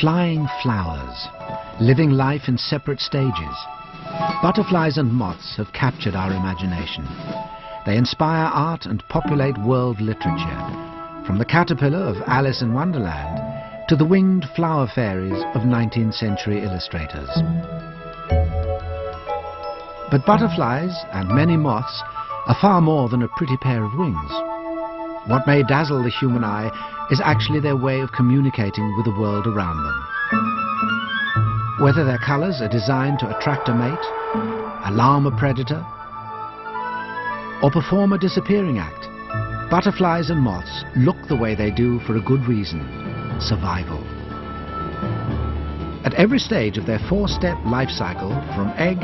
Flying flowers, living life in separate stages. Butterflies and moths have captured our imagination. They inspire art and populate world literature, from the caterpillar of Alice in Wonderland to the winged flower fairies of 19th century illustrators. But butterflies and many moths are far more than a pretty pair of wings. What may dazzle the human eye is actually their way of communicating with the world around them. Whether their colours are designed to attract a mate, alarm a predator, or perform a disappearing act, butterflies and moths look the way they do for a good reason: survival. At every stage of their four-step life cycle, from egg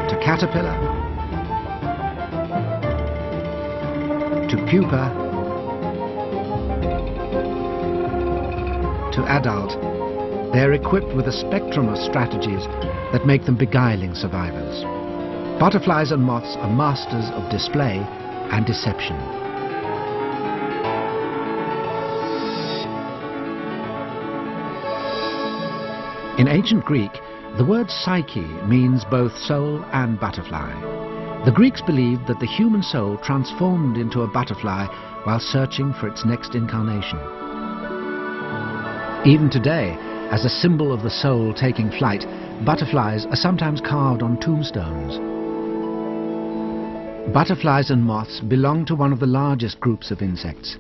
to caterpillar to pupa to adult, they are equipped with a spectrum of strategies that make them beguiling survivors. Butterflies and moths are masters of display and deception. In ancient Greek, the word psyche means both soul and butterfly. The Greeks believed that the human soul transformed into a butterfly while searching for its next incarnation. Even today, as a symbol of the soul taking flight, butterflies are sometimes carved on tombstones. Butterflies and moths belong to one of the largest groups of insects.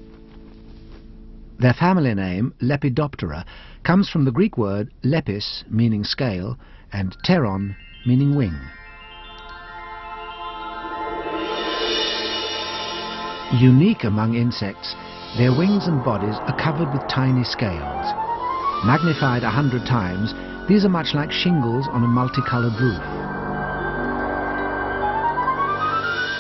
Their family name, Lepidoptera, comes from the Greek word lepis, meaning scale, and pteron, meaning wing. Unique among insects, their wings and bodies are covered with tiny scales. Magnified 100 times, these are much like shingles on a multicolored roof.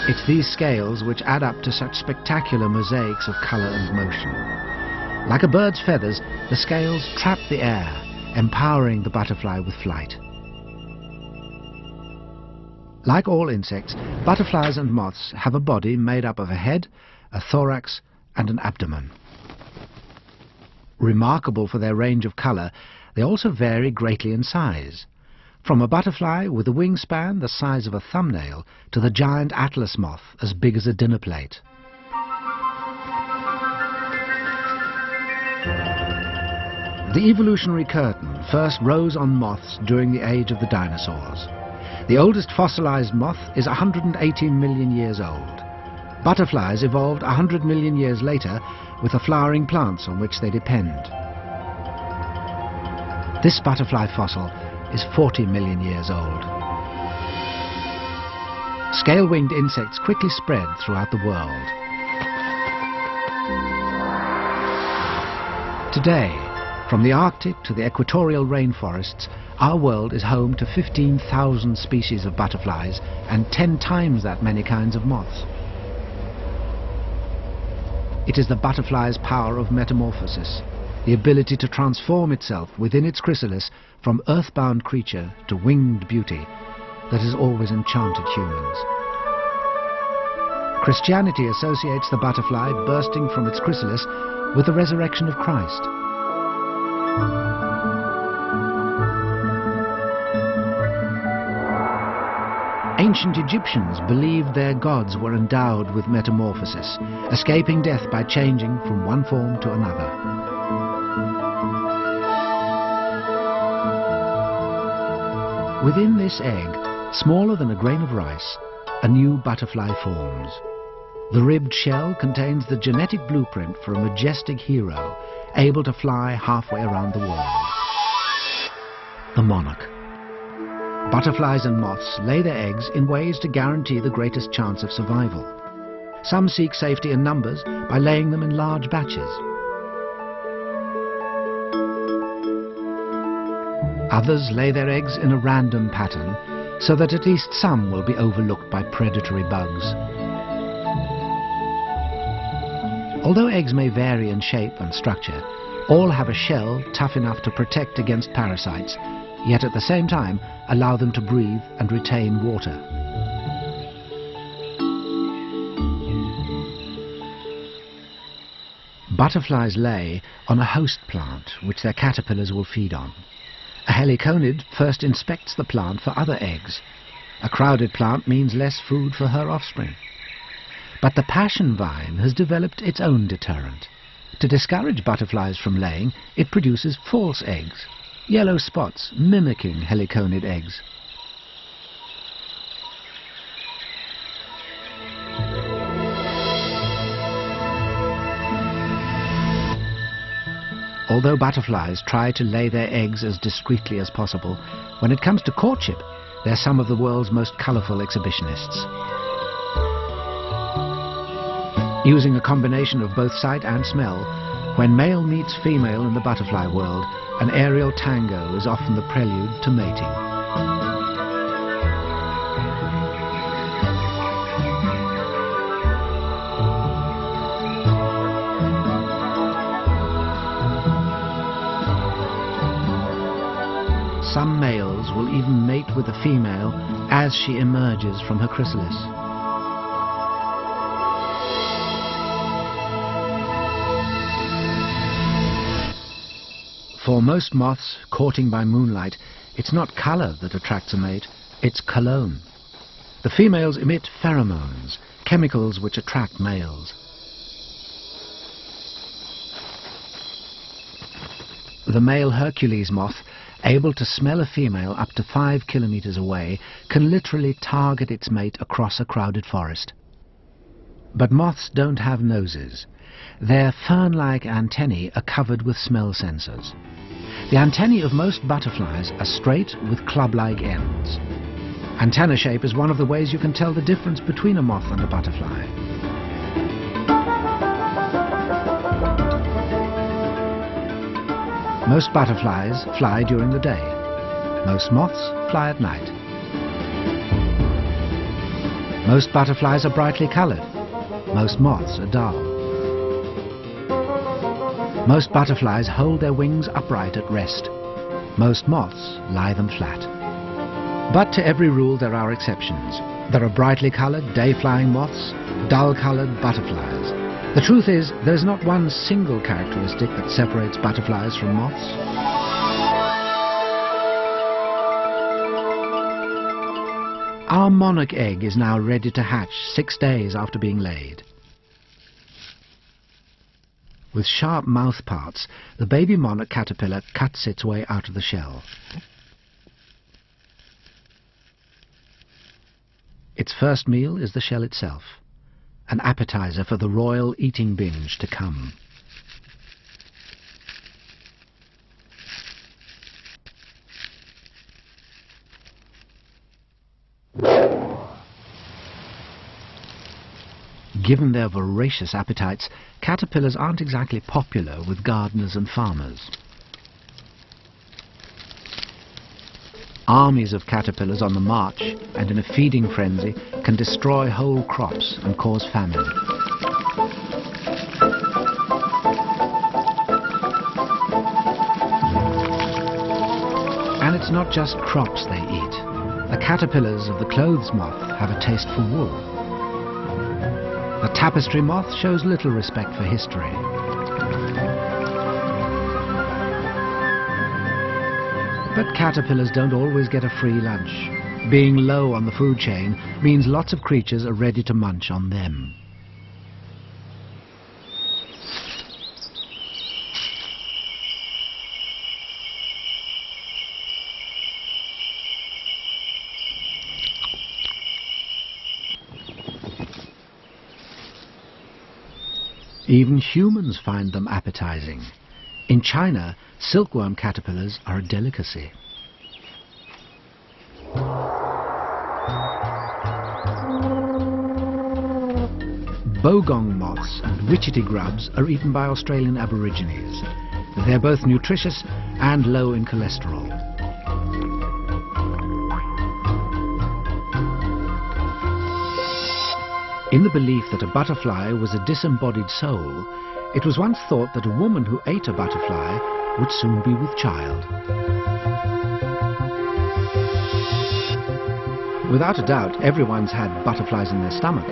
It's these scales which add up to such spectacular mosaics of color and motion. Like a bird's feathers, the scales trap the air, empowering the butterfly with flight. Like all insects, butterflies and moths have a body made up of a head, a thorax, and an abdomen. Remarkable for their range of color, they also vary greatly in size. From a butterfly with a wingspan the size of a thumbnail to the giant atlas moth as big as a dinner plate. The evolutionary curtain first rose on moths during the age of the dinosaurs. The oldest fossilized moth is 118 million years old. Butterflies evolved 100 million years later with the flowering plants on which they depend. This butterfly fossil is 40 million years old. Scale-winged insects quickly spread throughout the world. Today, from the Arctic to the equatorial rainforests, our world is home to 15,000 species of butterflies and 10 times that many kinds of moths. It is the butterfly's power of metamorphosis, the ability to transform itself within its chrysalis from earthbound creature to winged beauty, that has always enchanted humans. Christianity associates the butterfly bursting from its chrysalis with the resurrection of Christ. Ancient Egyptians believed their gods were endowed with metamorphosis, escaping death by changing from one form to another. Within this egg, smaller than a grain of rice, a new butterfly forms. The ribbed shell contains the genetic blueprint for a majestic hero, able to fly halfway around the world. The monarch. Butterflies and moths lay their eggs in ways to guarantee the greatest chance of survival. Some seek safety in numbers by laying them in large batches. Others lay their eggs in a random pattern so that at least some will be overlooked by predatory bugs. Although eggs may vary in shape and structure, all have a shell tough enough to protect against parasites, yet at the same time allow them to breathe and retain water. Butterflies lay on a host plant which their caterpillars will feed on. A heliconid first inspects the plant for other eggs. A crowded plant means less food for her offspring. But the passion vine has developed its own deterrent. To discourage butterflies from laying, it produces false eggs, yellow spots mimicking heliconid eggs. Although butterflies try to lay their eggs as discreetly as possible, when it comes to courtship, they're some of the world's most colourful exhibitionists. Using a combination of both sight and smell, when male meets female in the butterfly world, an aerial tango is often the prelude to mating. Some males will even mate with the female as she emerges from her chrysalis. For most moths courting by moonlight, it's not colour that attracts a mate, it's cologne. The females emit pheromones, chemicals which attract males. The male Hercules moth, able to smell a female up to 5 kilometers away, can literally target its mate across a crowded forest. But moths don't have noses. Their fern-like antennae are covered with smell sensors. The antennae of most butterflies are straight with club-like ends. Antenna shape is one of the ways you can tell the difference between a moth and a butterfly. Most butterflies fly during the day. Most moths fly at night. Most butterflies are brightly coloured. Most moths are dull. Most butterflies hold their wings upright at rest. Most moths lie them flat. But to every rule there are exceptions. There are brightly coloured, day-flying moths, dull-coloured butterflies. The truth is, there's not one single characteristic that separates butterflies from moths. Our monarch egg is now ready to hatch 6 days after being laid. With sharp mouth parts, the baby monarch caterpillar cuts its way out of the shell. Its first meal is the shell itself, an appetizer for the royal eating binge to come. Given their voracious appetites, caterpillars aren't exactly popular with gardeners and farmers. Armies of caterpillars on the march and in a feeding frenzy can destroy whole crops and cause famine. And it's not just crops they eat. The caterpillars of the clothes moth have a taste for wool. The tapestry moth shows little respect for history. But caterpillars don't always get a free lunch. Being low on the food chain means lots of creatures are ready to munch on them. Even humans find them appetizing. In China, silkworm caterpillars are a delicacy. Bogong moths and witchetty grubs are eaten by Australian Aborigines. They're both nutritious and low in cholesterol. In the belief that a butterfly was a disembodied soul, it was once thought that a woman who ate a butterfly would soon be with child. Without a doubt, everyone's had butterflies in their stomach.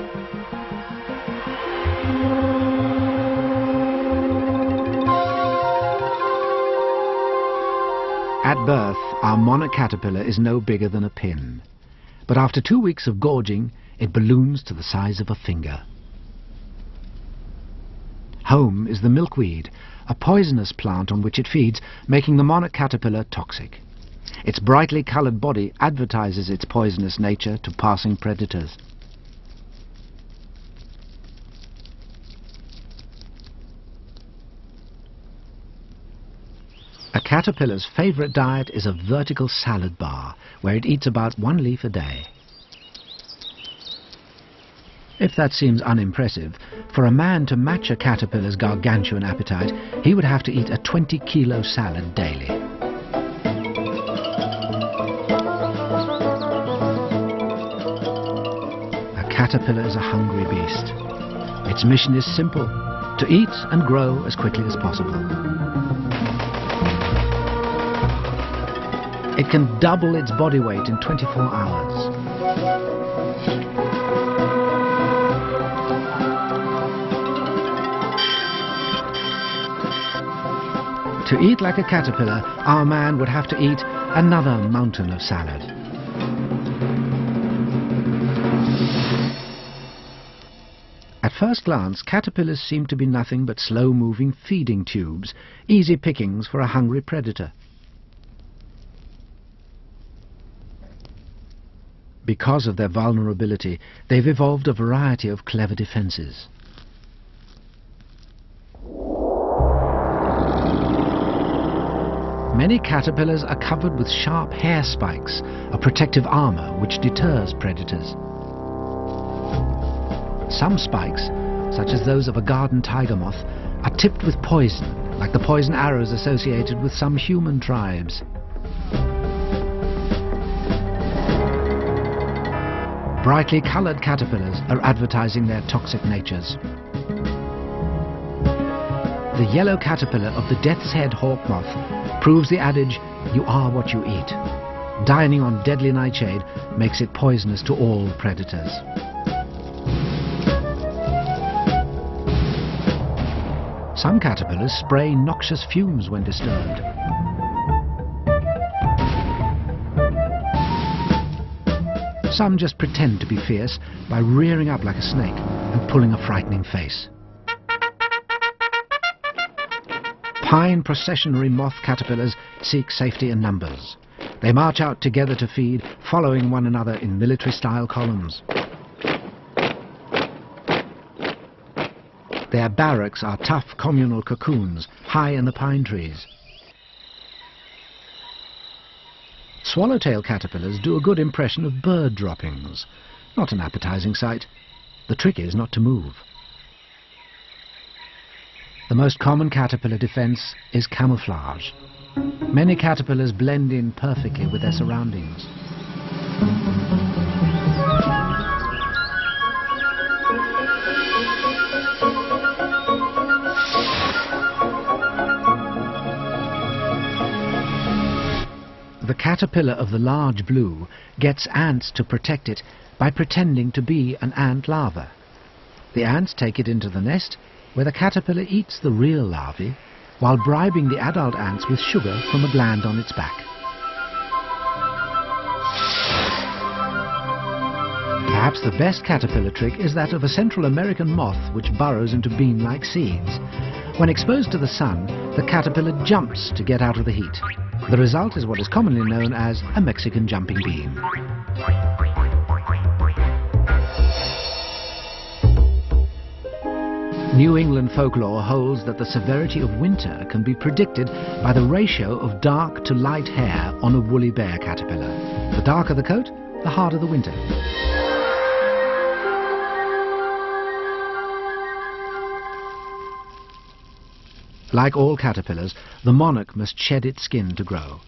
birth, our monarch caterpillar is no bigger than a pin. But after 2 weeks of gorging, it balloons to the size of a finger. Home is the milkweed, a poisonous plant on which it feeds, making the monarch caterpillar toxic. Its brightly coloured body advertises its poisonous nature to passing predators. A caterpillar's favourite diet is a vertical salad bar, where it eats about 1 leaf a day. If that seems unimpressive, for a man to match a caterpillar's gargantuan appetite, he would have to eat a 20-kilo salad daily. A caterpillar is a hungry beast. Its mission is simple: to eat and grow as quickly as possible. It can double its body weight in 24 hours. To eat like a caterpillar, our man would have to eat another mountain of salad. At first glance, caterpillars seem to be nothing but slow-moving feeding tubes, easy pickings for a hungry predator. Because of their vulnerability, they've evolved a variety of clever defenses. Many caterpillars are covered with sharp hair spikes, a protective armour which deters predators. Some spikes, such as those of a garden tiger moth, are tipped with poison, like the poison arrows associated with some human tribes. Brightly coloured caterpillars are advertising their toxic natures. The yellow caterpillar of the death's head hawk moth proves the adage, "You are what you eat." Dining on deadly nightshade makes it poisonous to all predators. Some caterpillars spray noxious fumes when disturbed. Some just pretend to be fierce by rearing up like a snake and pulling a frightening face. Pine processionary moth caterpillars seek safety in numbers. They march out together to feed, following one another in military-style columns. Their barracks are tough communal cocoons, high in the pine trees. Swallowtail caterpillars do a good impression of bird droppings. Not an appetizing sight. The trick is not to move. The most common caterpillar defense is camouflage. Many caterpillars blend in perfectly with their surroundings. The caterpillar of the large blue gets ants to protect it by pretending to be an ant larva. The ants take it into the nest, where the caterpillar eats the real larvae while bribing the adult ants with sugar from a gland on its back. Perhaps the best caterpillar trick is that of a Central American moth which burrows into bean-like seeds. When exposed to the sun, the caterpillar jumps to get out of the heat. The result is what is commonly known as a Mexican jumping bean. New England folklore holds that the severity of winter can be predicted by the ratio of dark to light hair on a woolly bear caterpillar. The darker the coat, the harder the winter. Like all caterpillars, the monarch must shed its skin to grow.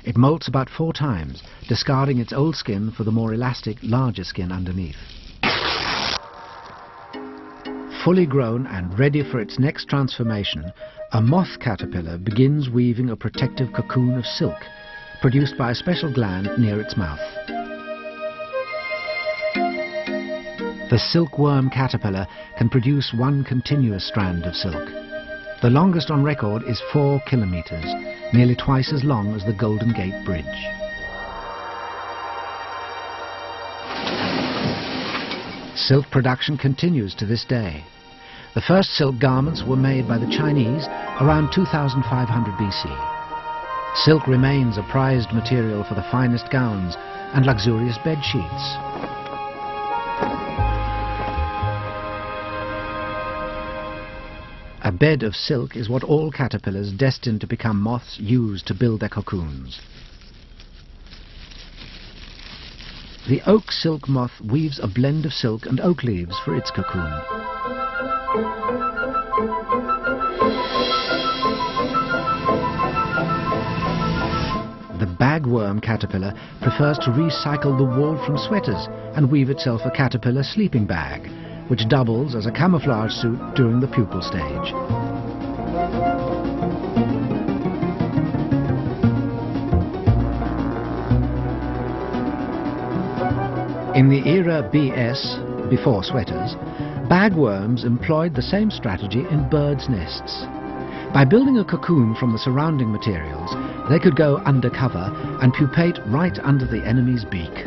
It molts about 4 times, discarding its old skin for the more elastic, larger skin underneath. Fully grown and ready for its next transformation, a moth caterpillar begins weaving a protective cocoon of silk, produced by a special gland near its mouth. The silkworm caterpillar can produce one continuous strand of silk. The longest on record is 4 kilometers, nearly twice as long as the Golden Gate Bridge. Silk production continues to this day. The first silk garments were made by the Chinese around 2500 BC. Silk remains a prized material for the finest gowns and luxurious bed sheets. A bed of silk is what all caterpillars destined to become moths use to build their cocoons. The oak silk moth weaves a blend of silk and oak leaves for its cocoon. The bagworm caterpillar prefers to recycle the wool from sweaters and weave itself a caterpillar sleeping bag, which doubles as a camouflage suit during the pupal stage. In the era BS, before sweaters, bagworms employed the same strategy in birds' nests. By building a cocoon from the surrounding materials, they could go undercover and pupate right under the enemy's beak.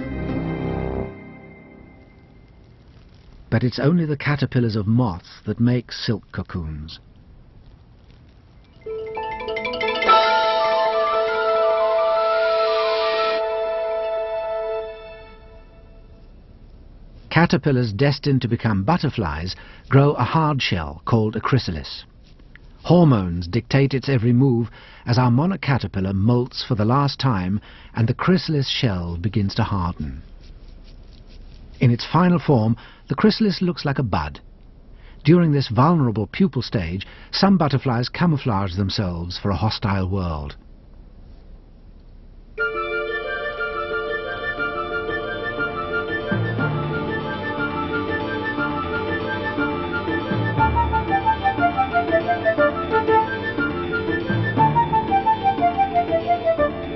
But it's only the caterpillars of moths that make silk cocoons. Caterpillars destined to become butterflies grow a hard shell called a chrysalis. Hormones dictate its every move as our monarch caterpillar molts for the last time and the chrysalis shell begins to harden. In its final form, the chrysalis looks like a bud. During this vulnerable pupal stage, some butterflies camouflage themselves for a hostile world.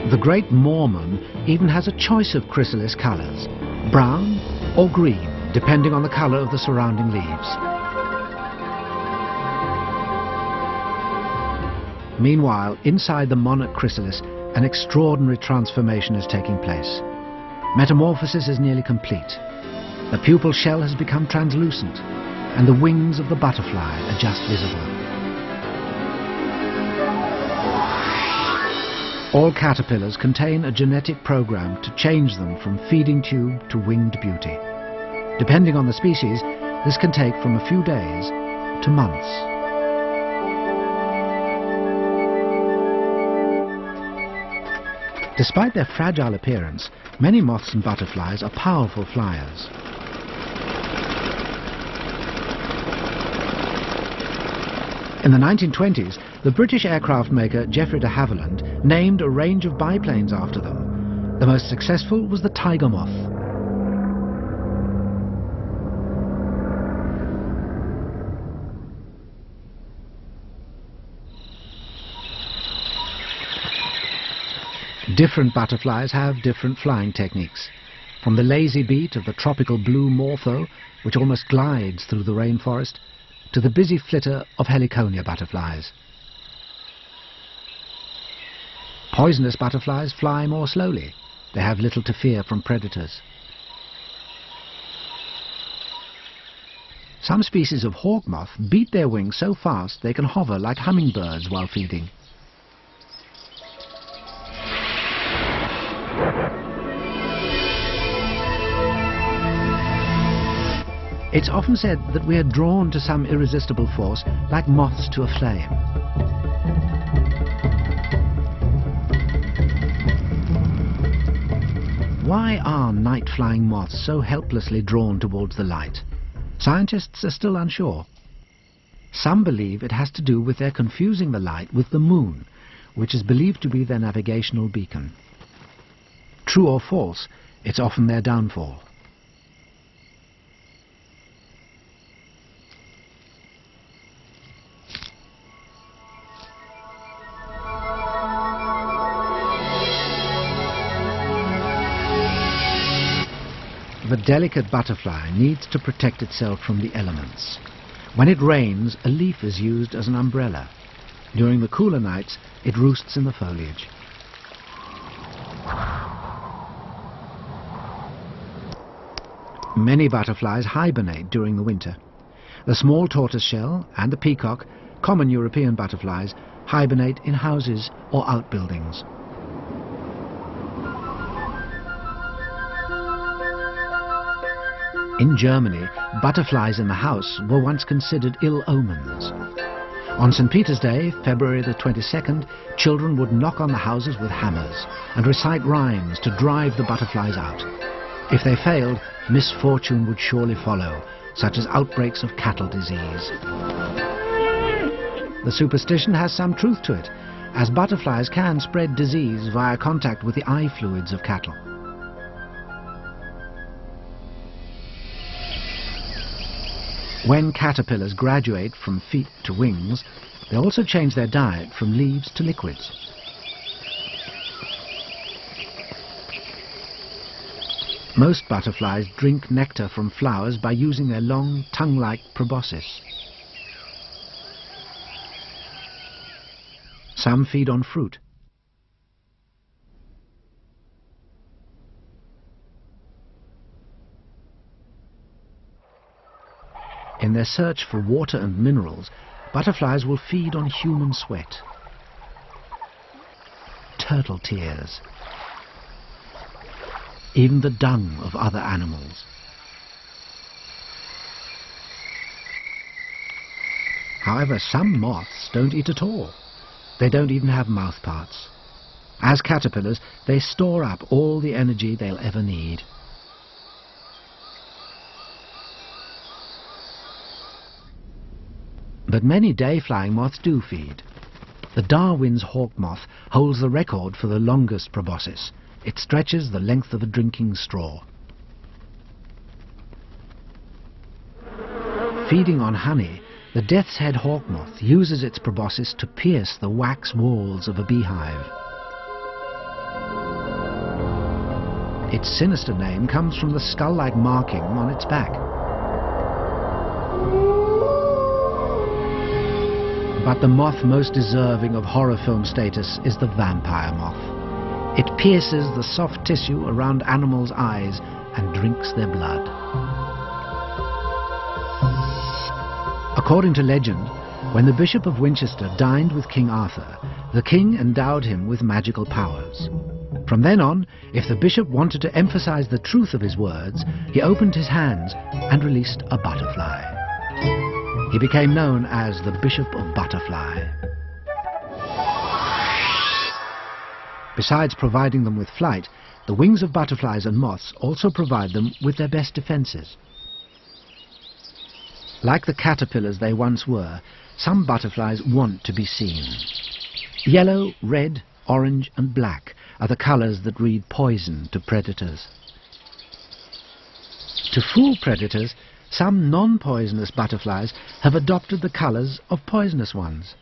The Great Mormon even has a choice of chrysalis colors, brown or green, depending on the color of the surrounding leaves. Meanwhile, inside the monarch chrysalis, an extraordinary transformation is taking place. Metamorphosis is nearly complete. The pupal shell has become translucent, and the wings of the butterfly are just visible. All caterpillars contain a genetic program to change them from feeding tube to winged beauty. Depending on the species, this can take from a few days to months. Despite their fragile appearance, many moths and butterflies are powerful flyers. In the 1920s, the British aircraft maker Geoffrey de Havilland named a range of biplanes after them. The most successful was the tiger moth. Different butterflies have different flying techniques, from the lazy beat of the tropical blue morpho, which almost glides through the rainforest, to the busy flitter of heliconia butterflies. Poisonous butterflies fly more slowly. They have little to fear from predators. Some species of hawk moth beat their wings so fast they can hover like hummingbirds while feeding. It's often said that we are drawn to some irresistible force, like moths to a flame. Why are night-flying moths so helplessly drawn towards the light? Scientists are still unsure. Some believe it has to do with their confusing the light with the moon, which is believed to be their navigational beacon. True or false, it's often their downfall. The delicate butterfly needs to protect itself from the elements. When it rains, a leaf is used as an umbrella. During the cooler nights, it roosts in the foliage. Many butterflies hibernate during the winter. The small tortoiseshell and the peacock, common European butterflies, hibernate in houses or outbuildings. In Germany, butterflies in the house were once considered ill omens. On St. Peter's Day, February the 22nd, children would knock on the houses with hammers and recite rhymes to drive the butterflies out. If they failed, misfortune would surely follow, such as outbreaks of cattle disease. The superstition has some truth to it, as butterflies can spread disease via contact with the eye fluids of cattle. When caterpillars graduate from feet to wings, they also change their diet from leaves to liquids. Most butterflies drink nectar from flowers by using their long, tongue-like proboscis. Some feed on fruit. In their search for water and minerals, butterflies will feed on human sweat, turtle tears, even the dung of other animals. However, some moths don't eat at all. They don't even have mouth parts. As caterpillars, they store up all the energy they'll ever need. But many day-flying moths do feed. The Darwin's hawk moth holds the record for the longest proboscis. It stretches the length of a drinking straw. Feeding on honey, the death's head hawk moth uses its proboscis to pierce the wax walls of a beehive. Its sinister name comes from the skull-like marking on its back. But the moth most deserving of horror film status is the vampire moth. It pierces the soft tissue around animals' eyes and drinks their blood. According to legend, when the Bishop of Winchester dined with King Arthur, the king endowed him with magical powers. From then on, if the bishop wanted to emphasize the truth of his words, he opened his hands and released a butterfly. He became known as the Bishop of Butterfly. Besides providing them with flight, the wings of butterflies and moths also provide them with their best defenses. Like the caterpillars they once were, some butterflies want to be seen. Yellow, red, orange and black are the colors that read poison to predators. To fool predators, some non-poisonous butterflies have adopted the colors of poisonous ones.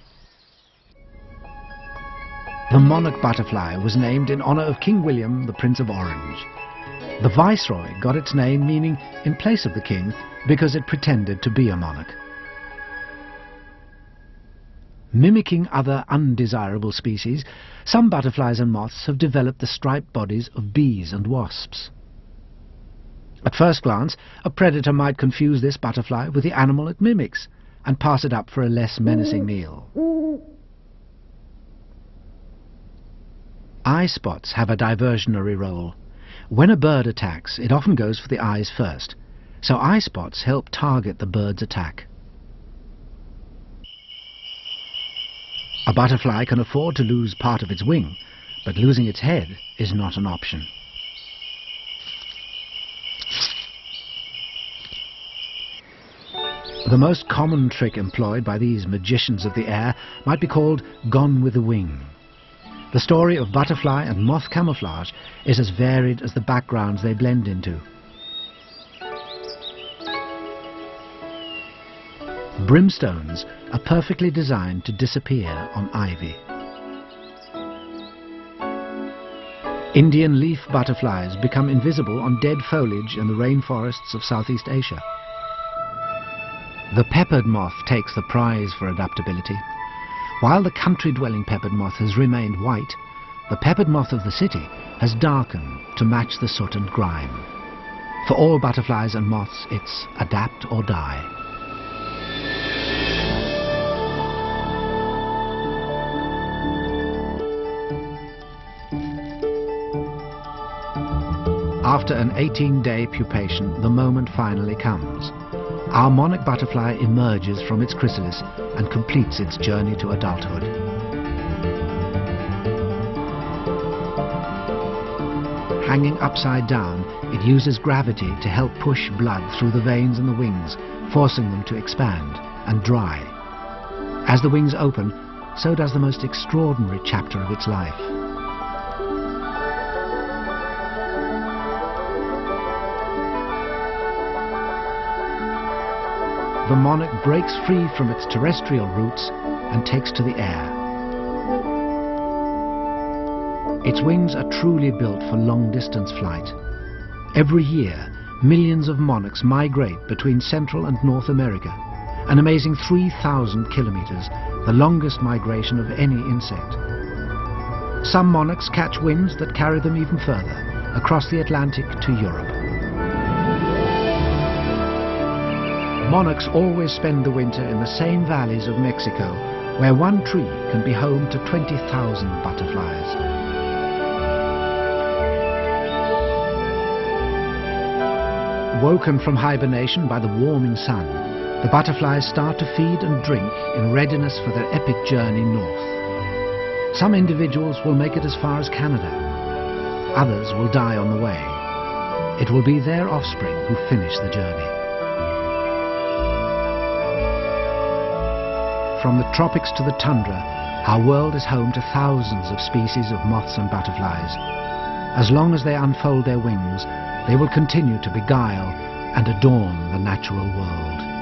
The monarch butterfly was named in honor of King William, the Prince of Orange. The viceroy got its name meaning in place of the king because it pretended to be a monarch. Mimicking other undesirable species, some butterflies and moths have developed the striped bodies of bees and wasps. At first glance, a predator might confuse this butterfly with the animal it mimics and pass it up for a less menacing meal. Eye spots have a diversionary role. When a bird attacks, it often goes for the eyes first, so eye spots help target the bird's attack. A butterfly can afford to lose part of its wing, but losing its head is not an option. The most common trick employed by these magicians of the air might be called Gone with the Wing. The story of butterfly and moth camouflage is as varied as the backgrounds they blend into. Brimstones are perfectly designed to disappear on ivy. Indian leaf butterflies become invisible on dead foliage in the rainforests of Southeast Asia. The peppered moth takes the prize for adaptability. While the country-dwelling peppered moth has remained white, the peppered moth of the city has darkened to match the soot and grime. For all butterflies and moths, it's adapt or die. After an 18-day pupation, the moment finally comes. Our monarch butterfly emerges from its chrysalis and completes its journey to adulthood. Hanging upside down, it uses gravity to help push blood through the veins in the wings, forcing them to expand and dry. As the wings open, so does the most extraordinary chapter of its life. The monarch breaks free from its terrestrial roots and takes to the air. Its wings are truly built for long-distance flight. Every year, millions of monarchs migrate between Central and North America, an amazing 3,000 kilometers, the longest migration of any insect. Some monarchs catch winds that carry them even further, across the Atlantic to Europe. Monarchs always spend the winter in the same valleys of Mexico, where one tree can be home to 20,000 butterflies. Woken from hibernation by the warming sun, the butterflies start to feed and drink in readiness for their epic journey north. Some individuals will make it as far as Canada. Others will die on the way. It will be their offspring who finish the journey. From the tropics to the tundra, our world is home to thousands of species of moths and butterflies. As long as they unfold their wings, they will continue to beguile and adorn the natural world.